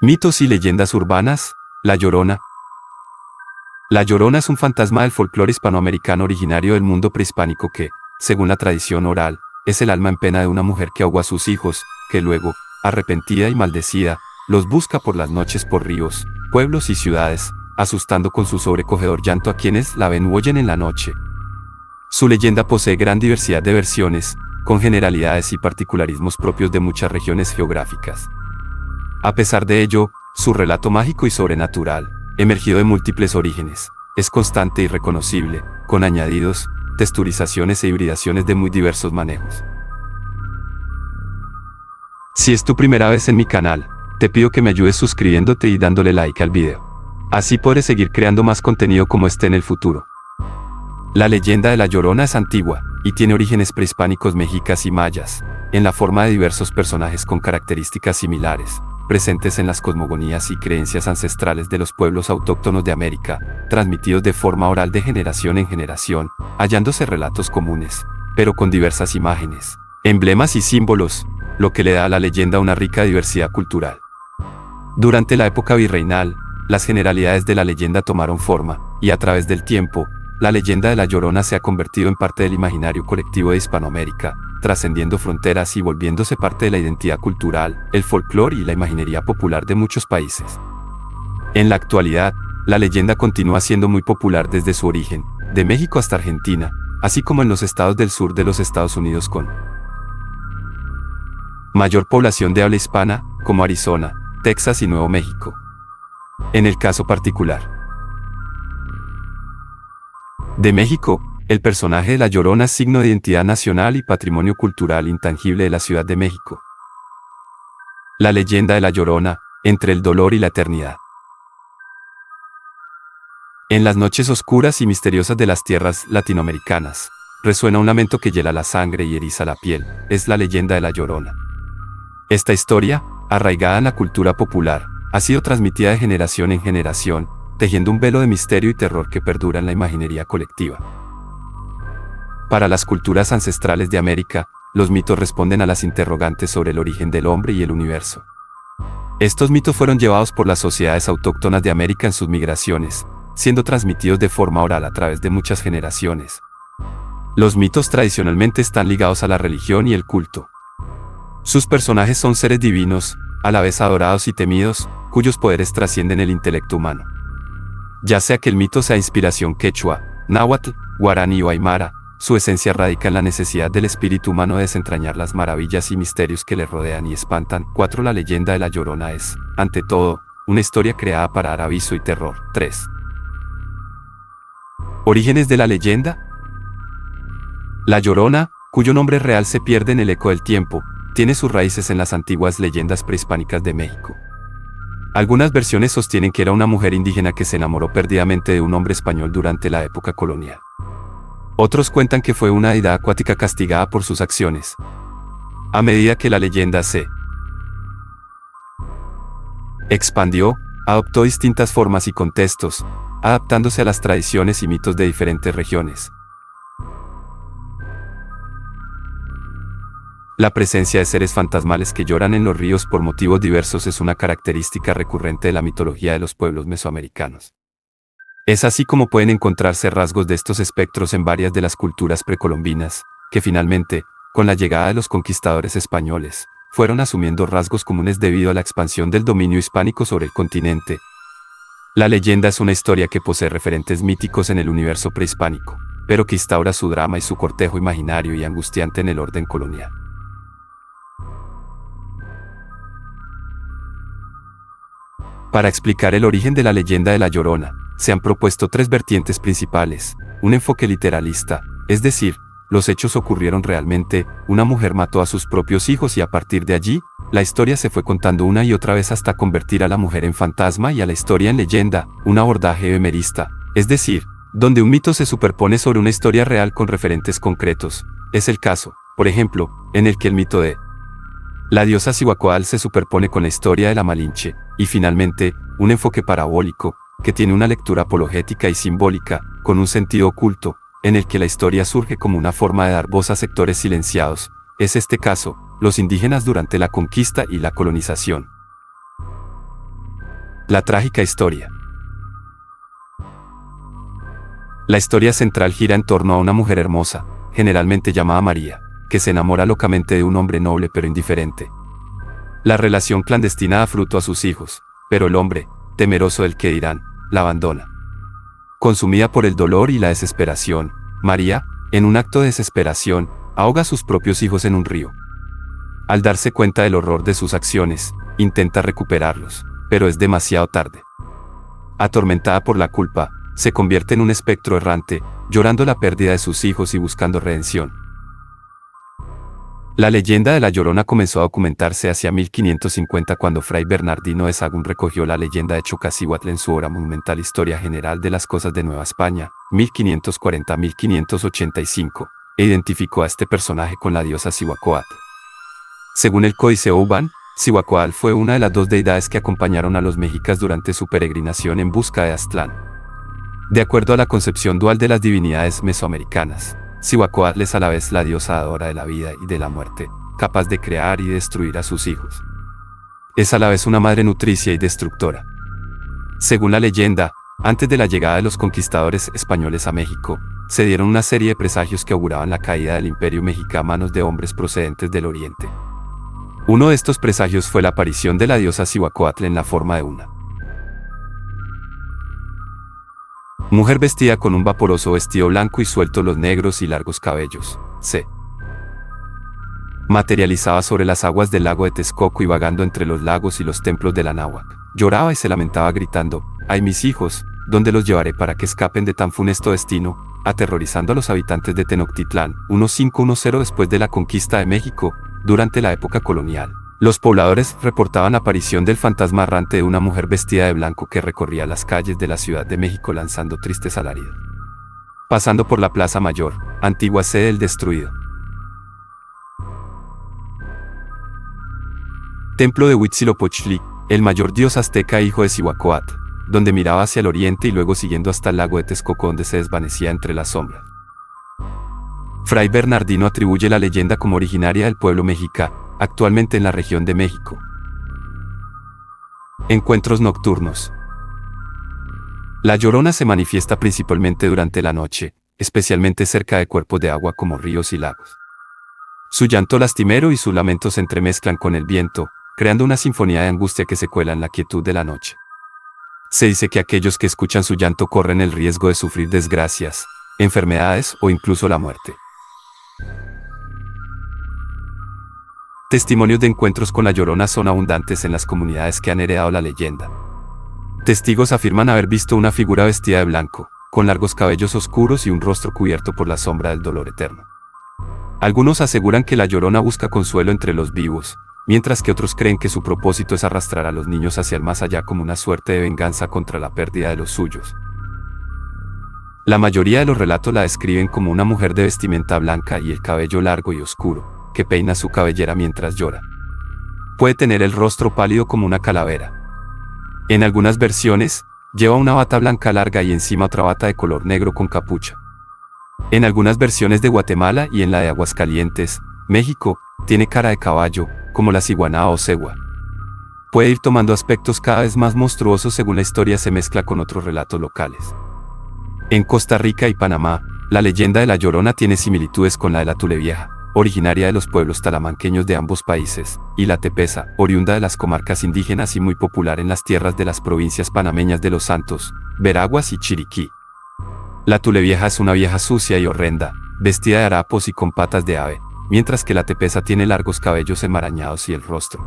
Mitos y leyendas urbanas. La Llorona. La Llorona es un fantasma del folclore hispanoamericano originario del mundo prehispánico que, según la tradición oral, es el alma en pena de una mujer que ahogó a sus hijos, que luego, arrepentida y maldecida, los busca por las noches por ríos, pueblos y ciudades, asustando con su sobrecogedor llanto a quienes la ven u oyen en la noche. Su leyenda posee gran diversidad de versiones, con generalidades y particularismos propios de muchas regiones geográficas. A pesar de ello, su relato mágico y sobrenatural, emergido de múltiples orígenes, es constante y reconocible, con añadidos, texturizaciones e hibridaciones de muy diversos manejos. Si es tu primera vez en mi canal, te pido que me ayudes suscribiéndote y dándole like al video. Así podré seguir creando más contenido como este en el futuro. La leyenda de La Llorona es antigua, y tiene orígenes prehispánicos mexicas y mayas, en la forma de diversos personajes con características similares, presentes en las cosmogonías y creencias ancestrales de los pueblos autóctonos de América, transmitidos de forma oral de generación en generación, hallándose relatos comunes, pero con diversas imágenes, emblemas y símbolos, lo que le da a la leyenda una rica diversidad cultural. Durante la época virreinal, las generalidades de la leyenda tomaron forma, y a través del tiempo, la leyenda de La Llorona se ha convertido en parte del imaginario colectivo de Hispanoamérica, trascendiendo fronteras y volviéndose parte de la identidad cultural, el folclore y la imaginería popular de muchos países. En la actualidad, la leyenda continúa siendo muy popular desde su origen, de México hasta Argentina, así como en los estados del sur de los Estados Unidos con mayor población de habla hispana, como Arizona, Texas y Nuevo México. En el caso particular de México, el personaje de La Llorona es signo de identidad nacional y patrimonio cultural intangible de la Ciudad de México. La leyenda de La Llorona, entre el dolor y la eternidad. En las noches oscuras y misteriosas de las tierras latinoamericanas, resuena un lamento que hiela la sangre y eriza la piel, es la leyenda de La Llorona. Esta historia, arraigada en la cultura popular, ha sido transmitida de generación en generación, tejiendo un velo de misterio y terror que perdura en la imaginería colectiva. Para las culturas ancestrales de América, los mitos responden a las interrogantes sobre el origen del hombre y el universo. Estos mitos fueron llevados por las sociedades autóctonas de América en sus migraciones, siendo transmitidos de forma oral a través de muchas generaciones. Los mitos tradicionalmente están ligados a la religión y el culto. Sus personajes son seres divinos, a la vez adorados y temidos, cuyos poderes trascienden el intelecto humano. Ya sea que el mito sea inspiración quechua, náhuatl, guaraní o aymara, su esencia radica en la necesidad del espíritu humano de desentrañar las maravillas y misterios que le rodean y espantan. 4. La leyenda de La Llorona es, ante todo, una historia creada para dar aviso y terror. 3. Orígenes de la leyenda. La Llorona, cuyo nombre real se pierde en el eco del tiempo, tiene sus raíces en las antiguas leyendas prehispánicas de México. Algunas versiones sostienen que era una mujer indígena que se enamoró perdidamente de un hombre español durante la época colonial. Otros cuentan que fue una deidad acuática castigada por sus acciones. A medida que la leyenda se expandió, adoptó distintas formas y contextos, adaptándose a las tradiciones y mitos de diferentes regiones. La presencia de seres fantasmales que lloran en los ríos por motivos diversos es una característica recurrente de la mitología de los pueblos mesoamericanos. Es así como pueden encontrarse rasgos de estos espectros en varias de las culturas precolombinas, que finalmente, con la llegada de los conquistadores españoles, fueron asumiendo rasgos comunes debido a la expansión del dominio hispánico sobre el continente. La leyenda es una historia que posee referentes míticos en el universo prehispánico, pero que instaura su drama y su cortejo imaginario y angustiante en el orden colonial. Para explicar el origen de la leyenda de La Llorona, se han propuesto tres vertientes principales: un enfoque literalista, es decir, los hechos ocurrieron realmente, una mujer mató a sus propios hijos y a partir de allí, la historia se fue contando una y otra vez hasta convertir a la mujer en fantasma y a la historia en leyenda, un abordaje emerista, es decir, donde un mito se superpone sobre una historia real con referentes concretos. Es el caso, por ejemplo, en el que el mito de la diosa Cihuacóatl se superpone con la historia de la Malinche, y finalmente, un enfoque parabólico, que tiene una lectura apologética y simbólica, con un sentido oculto, en el que la historia surge como una forma de dar voz a sectores silenciados. Es este caso, los indígenas durante la conquista y la colonización. La trágica historia. La historia central gira en torno a una mujer hermosa, generalmente llamada María, que se enamora locamente de un hombre noble pero indiferente. La relación clandestina da fruto a sus hijos, pero el hombre, temeroso del que dirán, la abandona. Consumida por el dolor y la desesperación, María, en un acto de desesperación, ahoga a sus propios hijos en un río. Al darse cuenta del horror de sus acciones, intenta recuperarlos, pero es demasiado tarde. Atormentada por la culpa, se convierte en un espectro errante, llorando la pérdida de sus hijos y buscando redención. La leyenda de La Llorona comenzó a documentarse hacia 1550 cuando Fray Bernardino de Sahagún recogió la leyenda de Choccasíhuatl en su obra monumental Historia General de las Cosas de Nueva España, 1540-1585, e identificó a este personaje con la diosa Cihuacóatl. Según el Códice Oban, Cihuacóatl fue una de las dos deidades que acompañaron a los mexicas durante su peregrinación en busca de Aztlán. De acuerdo a la concepción dual de las divinidades mesoamericanas, Cihuacóatl es a la vez la diosa dadora de la vida y de la muerte, capaz de crear y destruir a sus hijos. Es a la vez una madre nutricia y destructora. Según la leyenda, antes de la llegada de los conquistadores españoles a México, se dieron una serie de presagios que auguraban la caída del imperio mexica a manos de hombres procedentes del oriente. Uno de estos presagios fue la aparición de la diosa Cihuacóatl en la forma de una mujer vestida con un vaporoso vestido blanco y sueltos los negros y largos cabellos. Se materializaba sobre las aguas del lago de Texcoco y vagando entre los lagos y los templos de la náhuac. Lloraba y se lamentaba gritando: «¡Ay, mis hijos! ¿Dónde los llevaré para que escapen de tan funesto destino?», aterrorizando a los habitantes de Tenochtitlán, 1510 después de la conquista de México, durante la época colonial. Los pobladores reportaban aparición del fantasma errante de una mujer vestida de blanco que recorría las calles de la Ciudad de México lanzando tristes alaridos, pasando por la Plaza Mayor, antigua sede del destruido templo de Huitzilopochtli, el mayor dios azteca hijo de Cihuacóatl, donde miraba hacia el oriente y luego siguiendo hasta el lago de Texcoco donde se desvanecía entre las sombras. Fray Bernardino atribuye la leyenda como originaria del pueblo mexica, actualmente en la región de México. Encuentros nocturnos. La Llorona se manifiesta principalmente durante la noche, especialmente cerca de cuerpos de agua como ríos y lagos. Su llanto lastimero y su lamento se entremezclan con el viento, creando una sinfonía de angustia que se cuela en la quietud de la noche. Se dice que aquellos que escuchan su llanto corren el riesgo de sufrir desgracias, enfermedades o incluso la muerte. Testimonios de encuentros con la Llorona son abundantes en las comunidades que han heredado la leyenda. Testigos afirman haber visto una figura vestida de blanco, con largos cabellos oscuros y un rostro cubierto por la sombra del dolor eterno. Algunos aseguran que la Llorona busca consuelo entre los vivos, mientras que otros creen que su propósito es arrastrar a los niños hacia el más allá como una suerte de venganza contra la pérdida de los suyos. La mayoría de los relatos la describen como una mujer de vestimenta blanca y el cabello largo y oscuro, que peina su cabellera mientras llora. Puede tener el rostro pálido como una calavera. En algunas versiones, lleva una bata blanca larga y encima otra bata de color negro con capucha. En algunas versiones de Guatemala y en la de Aguascalientes, México, tiene cara de caballo, como la ciguaná o cegua. Puede ir tomando aspectos cada vez más monstruosos según la historia se mezcla con otros relatos locales. En Costa Rica y Panamá, la leyenda de la Llorona tiene similitudes con la de la Tulevieja, originaria de los pueblos talamanqueños de ambos países, y la Tepeza, oriunda de las comarcas indígenas y muy popular en las tierras de las provincias panameñas de Los Santos, Veraguas y Chiriquí. La Tulevieja es una vieja sucia y horrenda, vestida de harapos y con patas de ave, mientras que la Tepeza tiene largos cabellos enmarañados y el rostro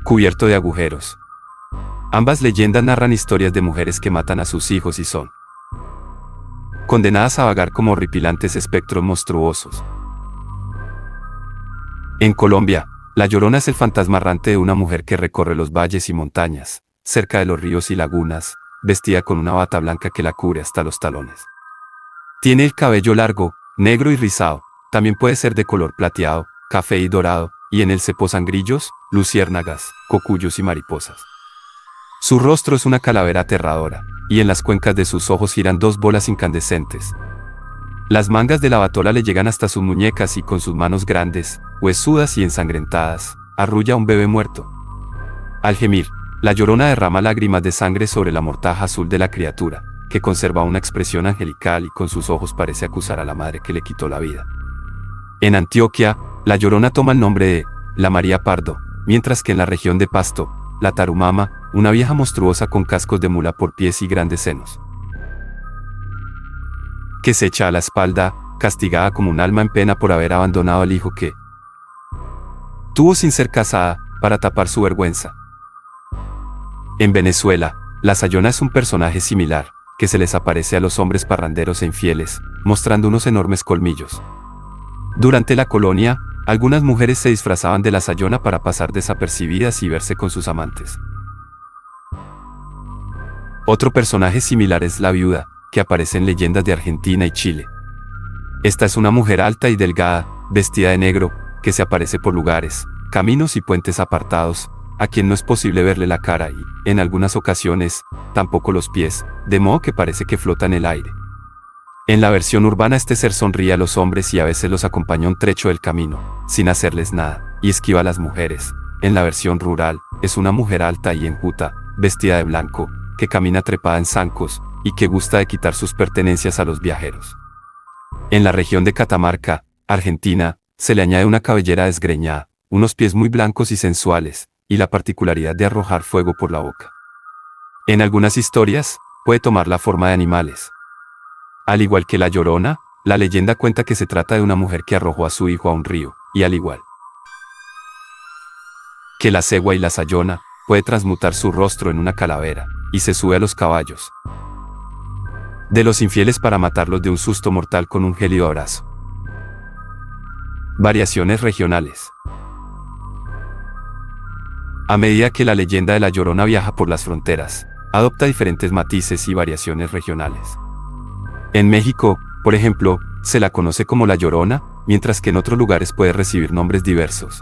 cubierto de agujeros. Ambas leyendas narran historias de mujeres que matan a sus hijos y son condenadas a vagar como horripilantes espectros monstruosos. En Colombia, la Llorona es el fantasma errante de una mujer que recorre los valles y montañas, cerca de los ríos y lagunas, vestida con una bata blanca que la cubre hasta los talones. Tiene el cabello largo, negro y rizado, también puede ser de color plateado, café y dorado, y en él se posan grillos, luciérnagas, cocuyos y mariposas. Su rostro es una calavera aterradora, y en las cuencas de sus ojos giran dos bolas incandescentes. Las mangas de la batola le llegan hasta sus muñecas y con sus manos grandes, huesudas y ensangrentadas, arrulla a un bebé muerto. Al gemir, La Llorona derrama lágrimas de sangre sobre la mortaja azul de la criatura, que conserva una expresión angelical y con sus ojos parece acusar a la madre que le quitó la vida. En Antioquia, la Llorona toma el nombre de la María Pardo, mientras que en la región de Pasto, la Tarumama, una vieja monstruosa con cascos de mula por pies y grandes senos, que se echa a la espalda, castigada como un alma en pena por haber abandonado al hijo que tuvo sin ser casada, para tapar su vergüenza. En Venezuela, la Sayona es un personaje similar, que se les aparece a los hombres parranderos e infieles, mostrando unos enormes colmillos. Durante la colonia, algunas mujeres se disfrazaban de la Sayona para pasar desapercibidas y verse con sus amantes. Otro personaje similar es la viuda, que aparece en leyendas de Argentina y Chile. Esta es una mujer alta y delgada, vestida de negro, que se aparece por lugares, caminos y puentes apartados, a quien no es posible verle la cara y, en algunas ocasiones, tampoco los pies, de modo que parece que flota en el aire. En la versión urbana este ser sonríe a los hombres y a veces los acompaña un trecho del camino, sin hacerles nada, y esquiva a las mujeres. En la versión rural, es una mujer alta y enjuta, vestida de blanco, que camina trepada en zancos, y que gusta de quitar sus pertenencias a los viajeros. En la región de Catamarca, Argentina, se le añade una cabellera desgreñada, unos pies muy blancos y sensuales, y la particularidad de arrojar fuego por la boca. En algunas historias, puede tomar la forma de animales. Al igual que la Llorona, la leyenda cuenta que se trata de una mujer que arrojó a su hijo a un río, y al igual que la cegua y la sayona, puede transmutar su rostro en una calavera, y se sube a los caballos de los infieles para matarlos de un susto mortal con un gélido abrazo. Variaciones regionales. A medida que la leyenda de la Llorona viaja por las fronteras, adopta diferentes matices y variaciones regionales. En México, por ejemplo, se la conoce como la Llorona, mientras que en otros lugares puede recibir nombres diversos.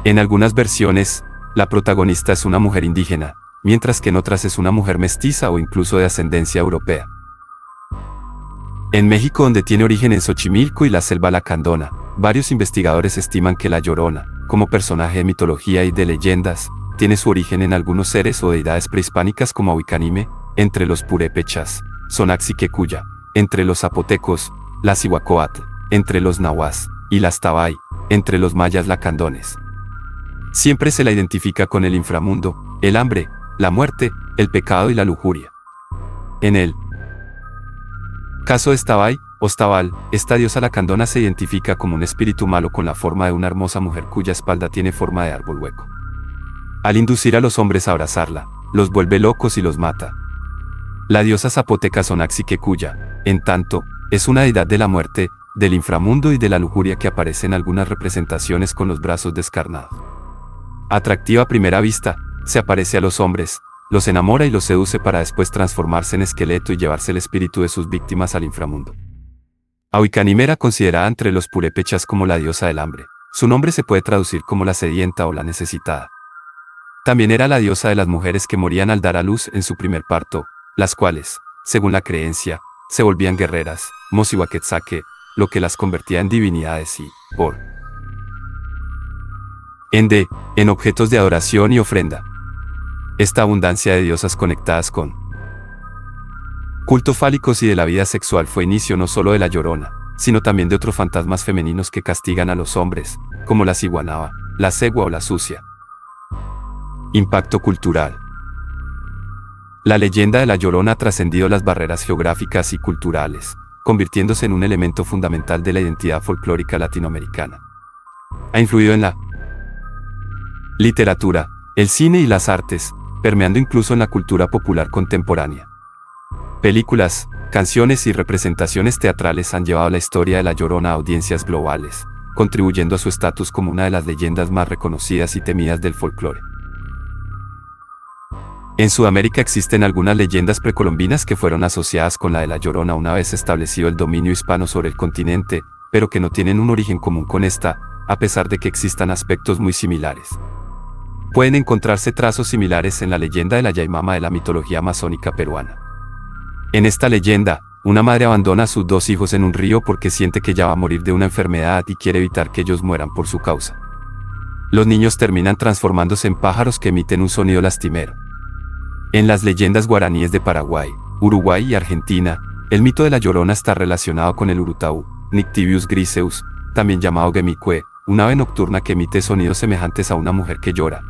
En algunas versiones, la protagonista es una mujer indígena, mientras que en otras es una mujer mestiza o incluso de ascendencia europea. En México, donde tiene origen en Xochimilco y la selva lacandona, varios investigadores estiman que la Llorona, como personaje de mitología y de leyendas, tiene su origen en algunos seres o deidades prehispánicas como Ahuicanime, entre los purépechas, Sonaxiquecuya, entre los zapotecos, la Cihuacóatl, entre los nahuas, y las tabay, entre los mayas lacandones. Siempre se la identifica con el inframundo, el hambre, la muerte, el pecado y la lujuria. En el caso de Stabay, o Stabal, esta diosa lacandona se identifica como un espíritu malo con la forma de una hermosa mujer cuya espalda tiene forma de árbol hueco. Al inducir a los hombres a abrazarla, los vuelve locos y los mata. La diosa zapoteca Sonaxiquecuya, en tanto, es una deidad de la muerte, del inframundo y de la lujuria que aparece en algunas representaciones con los brazos descarnados. Atractiva a primera vista, se aparece a los hombres, los enamora y los seduce para después transformarse en esqueleto y llevarse el espíritu de sus víctimas al inframundo. Ahuicanime era considerada entre los purépechas como la diosa del hambre. Su nombre se puede traducir como la sedienta o la necesitada. También era la diosa de las mujeres que morían al dar a luz en su primer parto, las cuales, según la creencia, se volvían guerreras, Mosihuaquetzaque, lo que las convertía en divinidades y, por ende, en objetos de adoración y ofrenda. Esta abundancia de diosas conectadas con cultos fálicos y de la vida sexual fue inicio no solo de la Llorona, sino también de otros fantasmas femeninos que castigan a los hombres, como la ciguanaba, la cegua o la sucia. Impacto cultural. La leyenda de la Llorona ha trascendido las barreras geográficas y culturales, convirtiéndose en un elemento fundamental de la identidad folclórica latinoamericana. Ha influido en la literatura, el cine y las artes, permeando incluso en la cultura popular contemporánea. Películas, canciones y representaciones teatrales han llevado la historia de la Llorona a audiencias globales, contribuyendo a su estatus como una de las leyendas más reconocidas y temidas del folclore. En Sudamérica existen algunas leyendas precolombinas que fueron asociadas con la de la Llorona una vez establecido el dominio hispano sobre el continente, pero que no tienen un origen común con esta, a pesar de que existan aspectos muy similares. Pueden encontrarse trazos similares en la leyenda de la Yaimama de la mitología amazónica peruana. En esta leyenda, una madre abandona a sus dos hijos en un río porque siente que ya va a morir de una enfermedad y quiere evitar que ellos mueran por su causa. Los niños terminan transformándose en pájaros que emiten un sonido lastimero. En las leyendas guaraníes de Paraguay, Uruguay y Argentina, el mito de la Llorona está relacionado con el urutaú, Nyctibius griseus, también llamado gemicue, un ave nocturna que emite sonidos semejantes a una mujer que llora.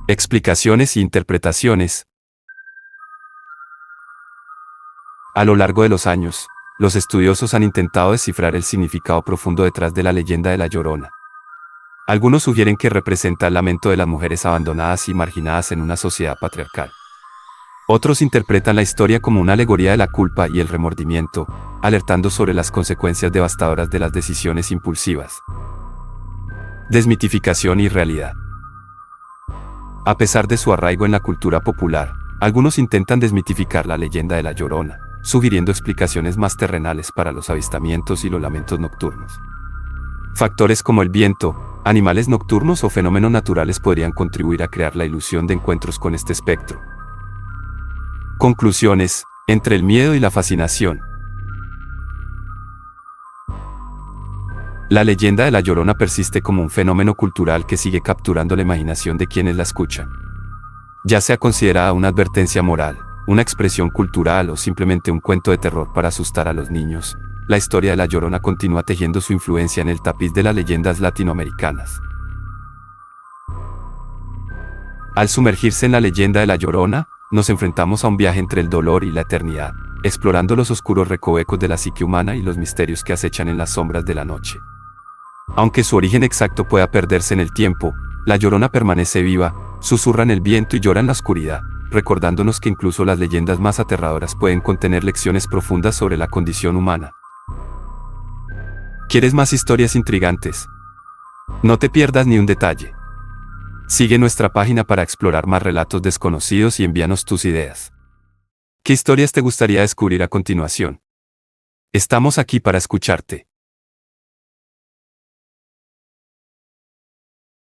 Explicaciones e interpretaciones. A lo largo de los años, los estudiosos han intentado descifrar el significado profundo detrás de la leyenda de la Llorona. Algunos sugieren que representa el lamento de las mujeres abandonadas y marginadas en una sociedad patriarcal. Otros interpretan la historia como una alegoría de la culpa y el remordimiento, alertando sobre las consecuencias devastadoras de las decisiones impulsivas. Desmitificación y realidad. A pesar de su arraigo en la cultura popular, algunos intentan desmitificar la leyenda de la Llorona, sugiriendo explicaciones más terrenales para los avistamientos y los lamentos nocturnos. Factores como el viento, animales nocturnos o fenómenos naturales podrían contribuir a crear la ilusión de encuentros con este espectro. Conclusiones. Entre el miedo y la fascinación. La leyenda de la Llorona persiste como un fenómeno cultural que sigue capturando la imaginación de quienes la escuchan. Ya sea considerada una advertencia moral, una expresión cultural o simplemente un cuento de terror para asustar a los niños, la historia de la Llorona continúa tejiendo su influencia en el tapiz de las leyendas latinoamericanas. Al sumergirse en la leyenda de la Llorona, nos enfrentamos a un viaje entre el dolor y la eternidad, explorando los oscuros recovecos de la psique humana y los misterios que acechan en las sombras de la noche. Aunque su origen exacto pueda perderse en el tiempo, la Llorona permanece viva, susurra en el viento y llora en la oscuridad, recordándonos que incluso las leyendas más aterradoras pueden contener lecciones profundas sobre la condición humana. ¿Quieres más historias intrigantes? No te pierdas ni un detalle. Sigue nuestra página para explorar más relatos desconocidos y envíanos tus ideas. ¿Qué historias te gustaría descubrir a continuación? Estamos aquí para escucharte.